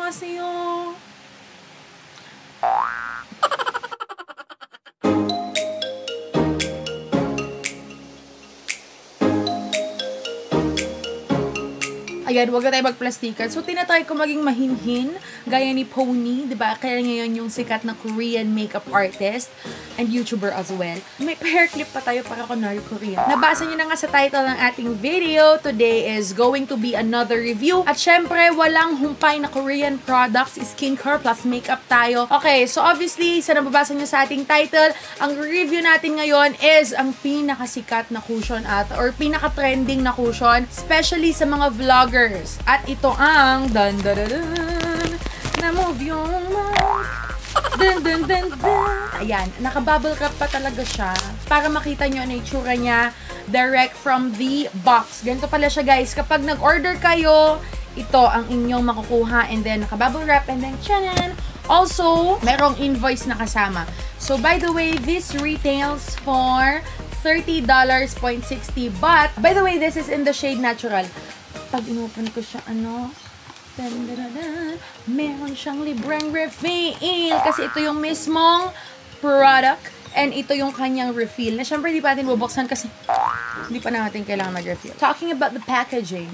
Annyeonghaseyo. Ayan, huwag na tayo magplastikan. So, tinatry ko maging mahinhin, gaya ni Pony, di ba? Kaya ngayon yung sikat na Korean makeup artist and YouTuber as well. May hair clip pa tayo para kunwari Korean. Nabasa niyo na nga sa title ng ating video. Today is going to be another review. At syempre, walang humpay na Korean products, skincare plus makeup tayo. Okay, so obviously, sa nababasa niyo sa ating title, ang review natin ngayon is ang pinakasikat na cushion or pinaka-trending na cushion, especially sa mga vloggers. At ito ang dun dun dun dun na move yung mic. Dun dun dun dun. Ayan, naka-bubble wrap pa talaga siya para makita nyo ang itsura niya direct from the box. Ganito pala siya guys, kapag nag-order kayo, ito ang inyong makukuha and then naka-bubble wrap and then chanan. Also, merong invoice na kasama. So by the way, this retails for $30.60, but by the way, this is in the shade natural. Pag inopen ko siya, meron siyang libreng refill. Kasi ito yung mismong product and ito yung kanyang refill. Na syempre, di pa natin bubuksan kasi hindi pa natin kailangan mag-refill. Talking about the packaging.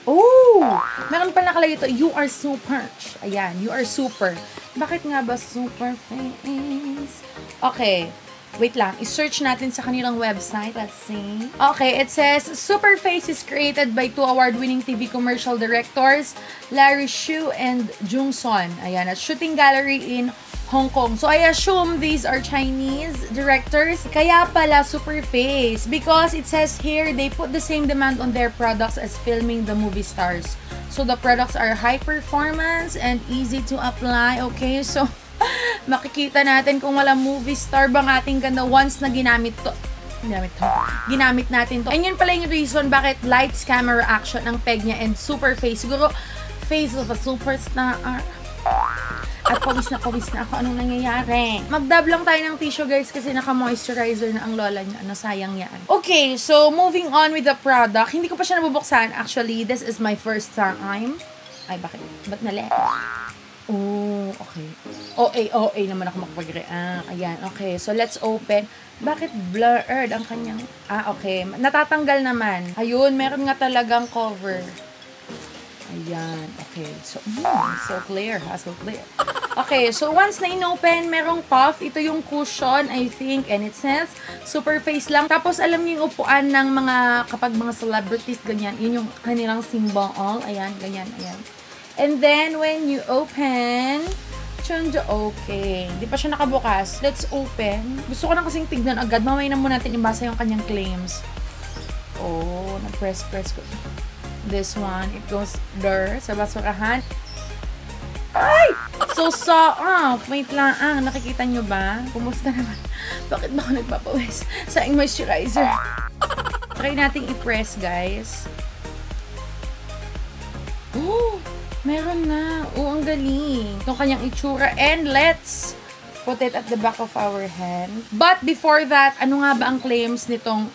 Oh! Meron pa nakalagay ito, you are super. Ayan, you are super. Bakit nga ba super face? Okay. Wait lang, i-search natin sa kanilang website. Let's see. Okay, it says, Superface is created by two award-winning TV commercial directors, Larry Hsu and Jung Son. Ayan, at shooting gallery in Hong Kong. So, I assume these are Chinese directors. Kaya pala Superface. Because it says here, they put the same demand on their products as filming the movie stars. So, the products are high performance and easy to apply. Okay, so makikita natin kung wala movie star bang ating ganda once na ginamit natin to. And yun pala yung reason bakit lights, camera, action ang peg niya and Superface. Siguro, face of a superstar. At pawis na ako. Anong nangyayari? Mag-dab lang tayo ng tissue guys kasi naka-moisturizer na ang lola niya. Ano, sayang yan. Okay, so moving on with the product. Hindi ko pa siya nabubuksan. Actually, this is my first time. Ay, bakit? Ba't mali? Oh, okay. OA naman ako makapag-react. Ayan, okay. So, let's open. Bakit blurred ang kanyang... okay. Natatanggal naman. Ayun, meron nga talagang cover. Ayan, okay. So, so clear, ha? So clear. Okay, so once na in-open, merong puff. Ito yung cushion, I think. And it says, Superface lang. Tapos, alam niyo yung upuan ng kapag mga celebrities, ganyan. Yun yung kanilang symbol. Ayan, ganyan, ayan. And then, when you open, okay. Di pa siya nakabukas. Let's open. Gusto ko na kasing tignan agad. Mamaya na muna natin ibasa yung kanyang claims. Oh, na-press ko. This one, it goes there sa basurahan. Ay! So, wait lang. Nakikita nyo ba? Kumusta naman? Bakit ba ako nagpapawis sa moisturizer? Try nating i-press, guys. Oh! Meron na. Ang galing. Itong kanyang itsura. And let's put it at the back of our hand. But before that, ano nga ba ang claims nitong...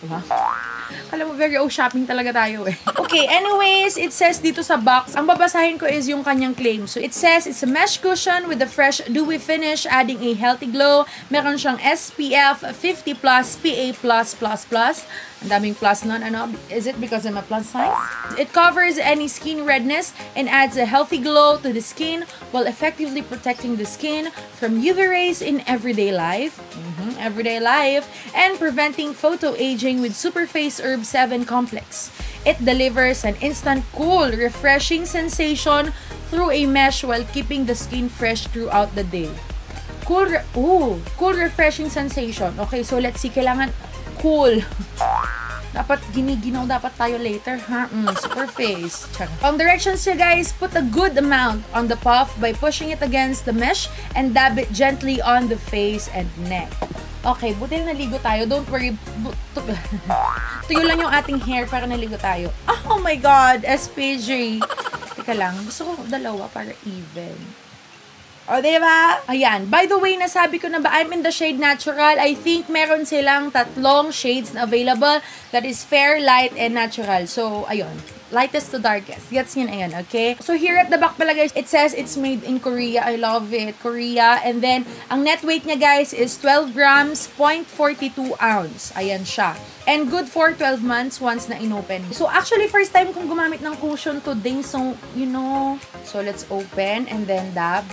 Kala mo, very shopping talaga tayo eh. Okay, anyways, it says dito sa box, ang babasahin ko is yung kanyang claim. So, it says, it's a mesh cushion with a fresh, dewy finish, adding a healthy glow. Meron siyang SPF 50+, PA+++. Ang daming plus nun, Is it because I'm a plus size? It covers any skin redness and adds a healthy glow to the skin while effectively protecting the skin from UV rays in everyday life. And preventing photo aging with Superface Herb 7 Complex. It delivers an instant cool, refreshing sensation through a mesh while keeping the skin fresh throughout the day. Cool, refreshing sensation. Okay, so let's see. Kailangan cool. Dapat giniginaw dapat tayo later, ha? Superface. Ang directions niya, guys, put a good amount on the puff by pushing it against the mesh and dab it gently on the face and neck. Okay, buti na naligo tayo. Don't worry. Tuyo lang yung ating hair para naligo tayo. Oh my God! SPG. Teka lang. Gusto ko dalawa para even. O, diba? Ayan. By the way, nasabi ko na ba, I'm in the shade natural. I think meron silang 3 shades na available. That is fair, light, and natural. So, ayun. Lightest to darkest. Gets yun, ayan, okay? So, here at the back pala, guys, it says it's made in Korea. I love it. Korea. And then, ang net weight niya, guys, is 12 grams, 0.42 ounce. Ayan siya. And good for 12 months once na inopen. So, actually, first time kong gumamit ng cushion today. So, you know. So, let's open and then dab.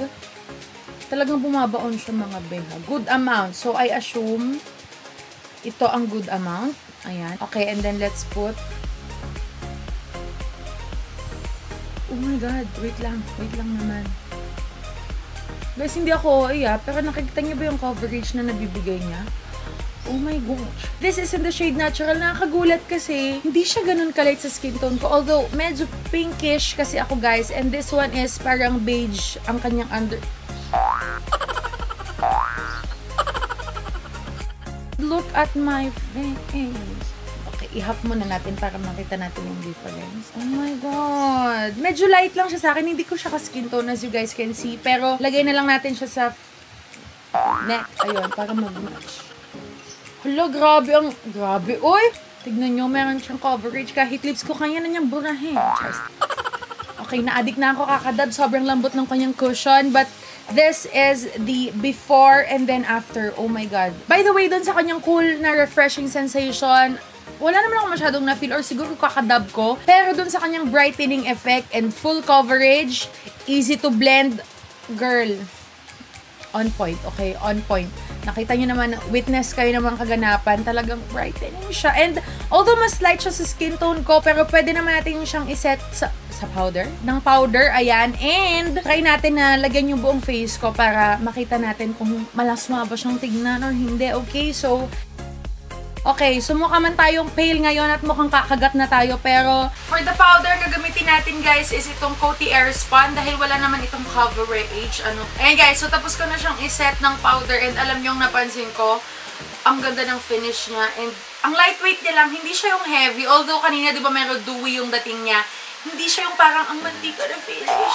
Talagang bumabaon siya, mga beha. Good amount. So, I assume ito ang good amount. Ayan. Okay, and then let's put. Oh my God, wait lang naman. Guys, hindi ako, pero nakikita niyo ba yung coverage na nabibigay niya? Oh my gosh. This is in the shade natural. Nakakagulat kasi, hindi siya ganun ka-light sa skin tone ko. Although, medyo pinkish kasi ako, guys. And this one is parang beige ang kanyang under. Look at my face. I-half muna natin para makita natin yung difference. Oh my God! Medyo light lang siya sa akin. Hindi ko siya ka-skin tone as you guys can see. Pero, lagay na lang natin siya sa neck. Ayun, para mag-match. Hala, grabe. Grabe, oy! Tignan nyo, meron siyang coverage. Kahit lips ko, kanya na niyang burahin. Okay, na-addict na ako kakadab. Sobrang lambot ng kanyang cushion. But, this is the before and then after. Oh my God. By the way, dun sa kanyang cool na refreshing sensation, wala naman ako masyadong na-feel or siguro kakadab ko. Pero dun sa kanyang brightening effect and full coverage, easy to blend, girl. On point, okay? On point. Nakita nyo naman, witness kayo naman kaganapan, talagang brightening siya. And although mas light siya sa skin tone ko, pero pwede naman natin siyang iset sa powder. Ng powder, ayan. And try natin na lagyan yung buong face ko para makita natin kung malasma ba siyang tignan or hindi. Okay, so okay, so mukha man tayong pale ngayon at mukhang kakagat na tayo. Pero, for the powder, gagamitin natin, guys, is itong Coty Airspun dahil wala naman itong coverage. Ayan, guys, so tapos ko na siyang iset ng powder and alam nyo, napansin ko, ang ganda ng finish niya. And, ang lightweight niya lang, hindi siya yung heavy. Although, kanina, di ba, meron dewy yung dating niya. Hindi siya yung parang, ang mantika na finish.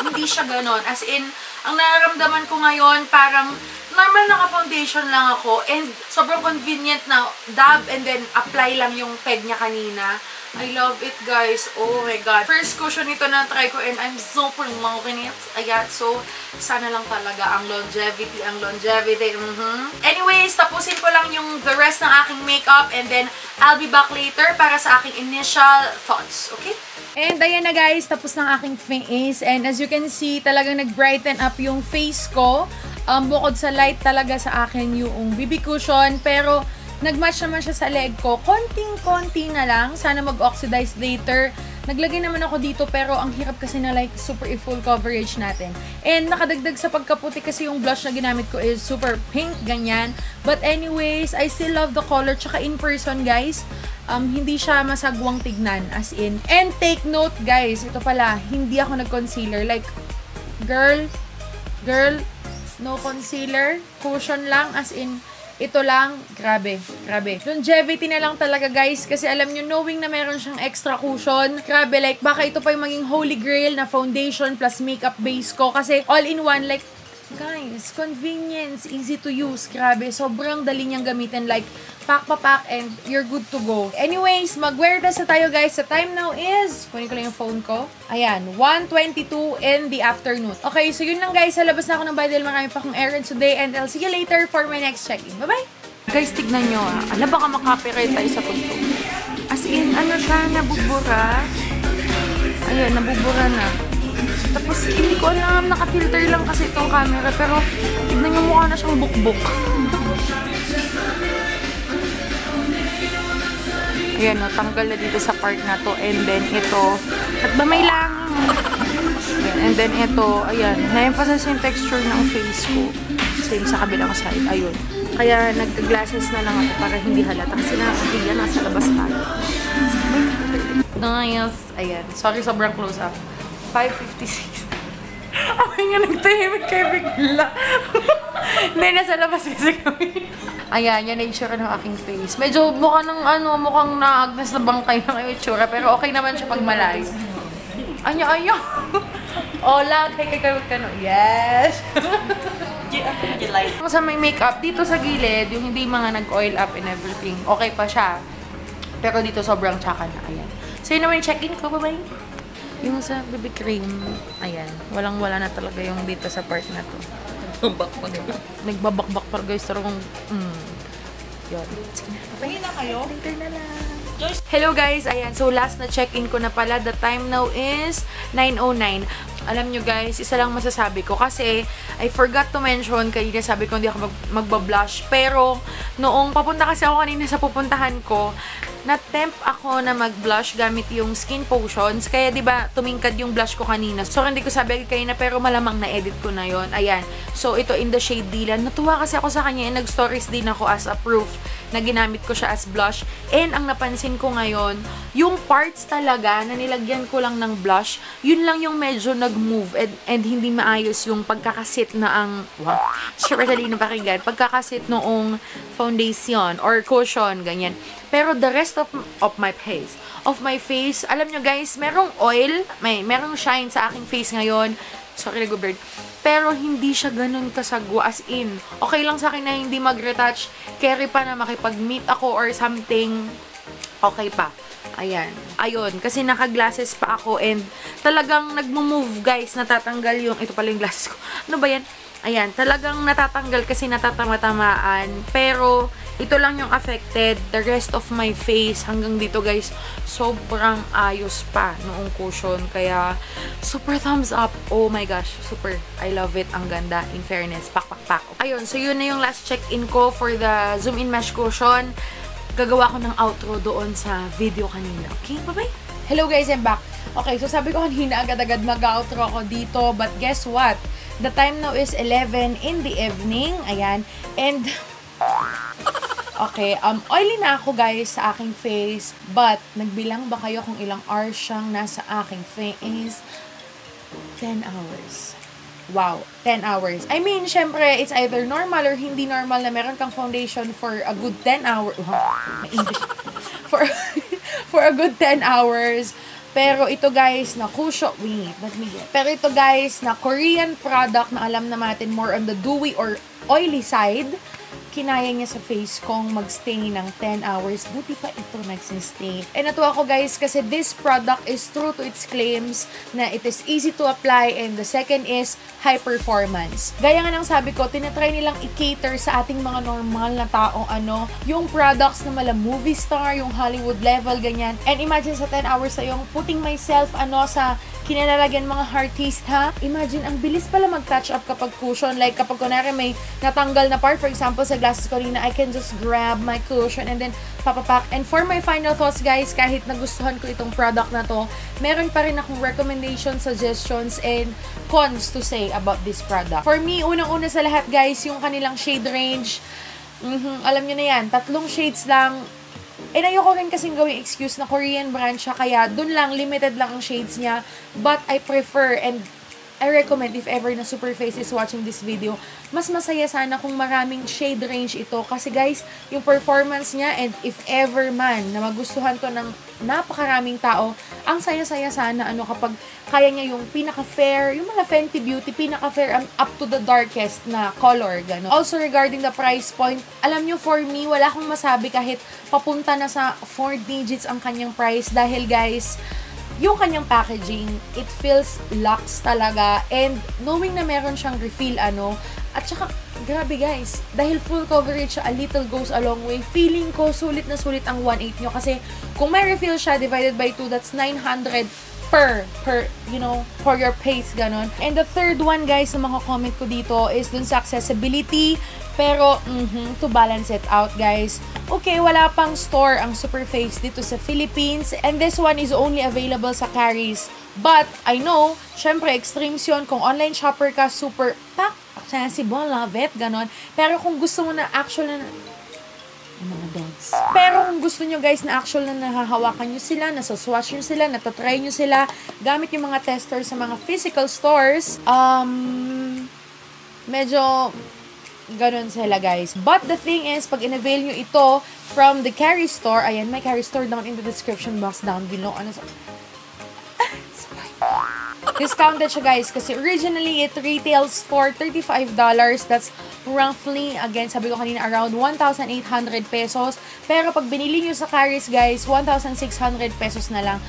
Hindi siya ganon. As in, ang nararamdaman ko ngayon, parang, normal naka-foundation lang ako and sobrang convenient na dab and then apply lang yung peg niya kanina. I love it, guys. Oh my God. First cushion nito na try ko and I'm super loving it. Ayan, so sana lang talaga ang longevity. Anyways, tapusin ko lang yung the rest ng aking makeup and then I'll be back later para sa aking initial thoughts. Okay? And ayan na, guys, tapos ng aking face and as you can see, talagang nag-brighten up yung face ko. Bukod sa light talaga sa akin yung BB cushion, pero nag-match naman siya sa leg ko. Konting-konti na lang. Sana mag-oxidize later. Naglagay naman ako dito, pero ang hirap kasi na like super full coverage natin. And nakadagdag sa pagkaputi kasi yung blush na ginamit ko is super pink, ganyan. But anyways, I still love the color. Tsaka in person, guys, hindi siya masagwang tignan, as in. And take note, guys, ito pala, hindi ako nag-concealer. Like, girl, no concealer, cushion lang, as in, ito lang, grabe. Longevity na lang talaga, guys, kasi alam nyo, knowing na meron siyang extra cushion, grabe, like, baka ito pa yung maging holy grail na foundation plus makeup base ko, kasi all in one, like, guys, convenience, easy to use, grabe, sobrang dali niyang gamitin, like, pack and you're good to go. Anyways, mag-wear na sa tayo, guys. The time now is, kunin ko lang yung phone ko. Ayan, 1:22 in the afternoon. Okay, so yun lang, guys. Sa labas na ako ng bahay dahil marami pa akong errands today and I'll see you later for my next check-in. Bye-bye! Guys, tignan nyo Ala, baka makapiright tayo sa pagtong. As in, ano siya, nabubura. Ayan, nabubura na. Tapos, hindi ko alam, naka-filter lang kasi itong camera. Pero, tignan nyo, mukha na siyang bukbuk. Ayan, no, tanggal na dito sa part na to. And then, ito. At ba may lang? Ayan, and then, ito. Ayan, na-emphasize yung texture ng face ko. Same sa kabilang side. Ayun. Kaya, nag-glasses na lang ako para hindi halata. Kasi nakakaya, nasa labas tayo. Nice. Ayan. Sorry, sobrang close up. 5:56. Ay nga, nagtahimik kayo bigla. Hindi, nasa labas kasi kami. Ayan, yan yung itsura ng aking face. Medyo mukha ng mukhang naagnas na bangkay ng itsura. Pero okay naman siya pag malayo. Anya. Oh, loud. Hey, yes! Like, Sa may makeup, dito sa gilid, yung hindi mga nag-oil up and everything, okay pa siya. Pero dito sobrang tsaka na. Ayan. So, yun naman yung check-in ko. Bye-bye. Yung sa BB cream, ayan. Walang-wala na talaga yung dito sa part na to. Nagbabakbak pa guys. Pero kung, yun. Pagin na kayo? Later na lang. Hello guys, ayan. So last na check-in ko na pala. The time now is 9:09. Alam nyo guys, isa lang masasabi ko kasi I forgot to mention, kanina sabi ko hindi ako magbablush. Pero noong papunta kasi ako kanina sa pupuntahan ko, na-tempt ako na mag-blush gamit yung Skin Potions. Kaya 'di ba tumingkad yung blush ko kanina. So hindi ko sabi kanina pero malamang na-edit ko na yon. Ayan. So ito in the shade Dilan. Natuwa kasi ako sa kanya. Nag-stories din ako as a proof na ginamit ko siya as blush. And ang napansin ko ngayon, yung parts talaga na nilagyan ko lang ng blush, yun lang yung medyo nag-move and hindi maayos yung pagkakasit na ang, wow, super dali na pakinggan, pagkakasit noong foundation or cushion, ganyan. Pero the rest of my face, alam nyo guys, merong oil, merong shine sa aking face ngayon. Sorry, nag-bird. Pero hindi siya ganun kasagwa, as in. Okay lang sa akin na hindi mag-retouch. Carry pa na makipag-meet ako or something. Okay pa. Ayan. Ayun. Kasi naka-glasses pa ako and talagang nagmo-move guys. Natatanggal yung, ito pala yung glasses ko. Ano ba yan? Ayan. Talagang natatanggal kasi natatama-tamaan. Pero ito lang yung affected. The rest of my face hanggang dito guys, sobrang ayos pa noong cushion. Kaya super thumbs up. Oh my gosh, super. I love it. Ang ganda. In fairness. Pak, pak, pak. Ayun. So yun na yung last check-in ko for the Zoom In Mesh cushion. Gagawa ko ng outro doon sa video kanina. Okay? Bye-bye. Hello guys, I'm back. Okay, so sabi ko kanina agad-agad mag-outro ako dito. But guess what? The time now is 11 in the evening. Ayan. And okay, oily na ako guys sa aking face. But, nagbilang ba kayo kung ilang hours siyang nasa aking face? 10 hours. Wow, 10 hours. I mean, syempre, it's either normal or hindi normal na meron kang foundation for a good 10 hours. Wow, English. For a good 10 hours. Pero ito guys, na cushion, wait, let me get. Pero ito guys, na Korean product na alam na natin more on the dewy or oily side. Kinaya niya sa face kong magstay ng 10 hours. Buti pa ito nagsistay. And natuwa ko guys kasi this product is true to its claims na it is easy to apply and the second is high performance. Gaya nga ng sabi ko, tinatry nilang i-cater sa ating mga normal na taong yung products na mala movie star, yung Hollywood level, ganyan. And imagine sa 10 hours na yung putting myself sa kinalalagyan mga artist ha. Imagine, ang bilis pala mag-touch up kapag cushion. Like kapag kunwari may natanggal na part, for example, sa glasses ko rin, I can just grab my cushion and then papapak. And for my final thoughts guys, kahit nagustuhan ko itong product na to, meron pa rin akong recommendations, suggestions, and cons to say about this product. For me, unang-una sa lahat guys, yung kanilang shade range, alam nyo na yan, 3 shades lang. And ayoko rin kasing gawing excuse na Korean brand siya, kaya dun lang, limited lang ang shades niya. But I prefer and I recommend if ever na Superface is watching this video, mas masaya sana kung maraming shade range ito. Kasi guys, yung performance niya and if ever man na magustuhan to ng napakaraming tao, ang saya-saya sana kapag kaya niya yung pinaka-fair, yung mga Fenty Beauty, pinaka-fair up to the darkest na color, gano'n. Also, regarding the price point, alam nyo, for me, wala akong masabi kahit papunta na sa 4 digits ang kanyang price dahil guys, yung kanyang packaging, it feels luxe talaga. And knowing na meron siyang refill, at saka, grabe guys, dahil full coverage siya, a little goes a long way. Feeling ko, sulit na sulit ang 1.8 nyo. Kasi, kung may refill siya, divided by 2, that's 900 per, for your face, ganon. And the third one, guys, na mga comment ko dito is dun sa accessibility. Pero, to balance it out, guys, okay, wala pang store ang Superface dito sa Philippines. And this one is only available sa Caris. But, I know, syempre, extremes yun. Kung online shopper ka, super pack, accessible, love it, ganon. Pero kung gusto mo na actual na mga dogs. Pero kung gusto nyo guys na actual na nahahawakan nyo sila, nasaswatch nyo sila, natatry nyo sila, gamit yung mga tester sa mga physical stores, medyo ganun sila guys. But the thing is, pag in-avail nyo ito from the Carry Store, ayan, may Carry Store down in the description box down below. Discounted siya guys kasi originally it retails for $35. That's roughly, again, sabi ko kanina, around 1,800 pesos. Pero pag binili nyo sa Caris guys, 1,600 pesos na lang.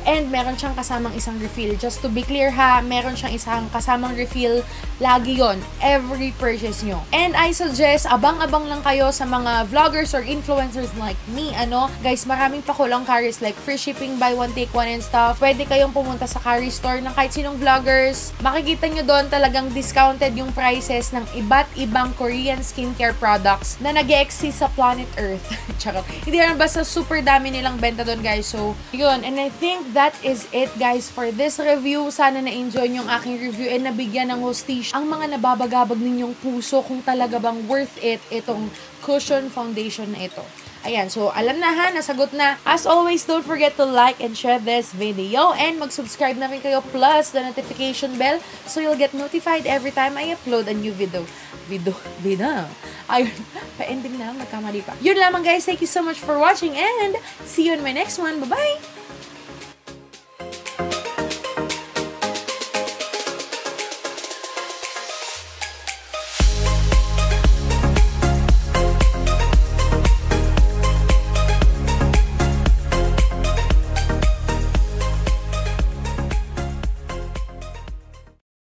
And meron siyang kasamang isang refill. Just to be clear ha, meron siyang isang kasamang refill. Lagi yon every purchase nyo. And I suggest, abang-abang lang kayo sa mga vloggers or influencers like me. Guys, maraming pakulang Caris like free shipping, buy one, take one and stuff. Pwede kayong pumunta sa Caris store ng kahit sinong vloggers. Makikita nyo doon talagang discounted yung prices ng iba't ibang Korean skincare products na nag-exist sa planet Earth. Charot. Hindi naman basta super dami nilang benta doon guys. So, yun. And I think that is it guys for this review. Sana na-enjoy yung aking review and nabigyan ng hostage ang mga nababagabag ninyong puso kung talaga bang worth it itong cushion foundation na ito. Ayan, so alam na ha, nasagot na. As always, don't forget to like and share this video and mag-subscribe na rin kayo plus the notification bell so you'll get notified every time I upload a new video. Ayun, pa-ending na, magkamali pa. Yun lamang guys, thank you so much for watching and see you in my next one. Bye-bye!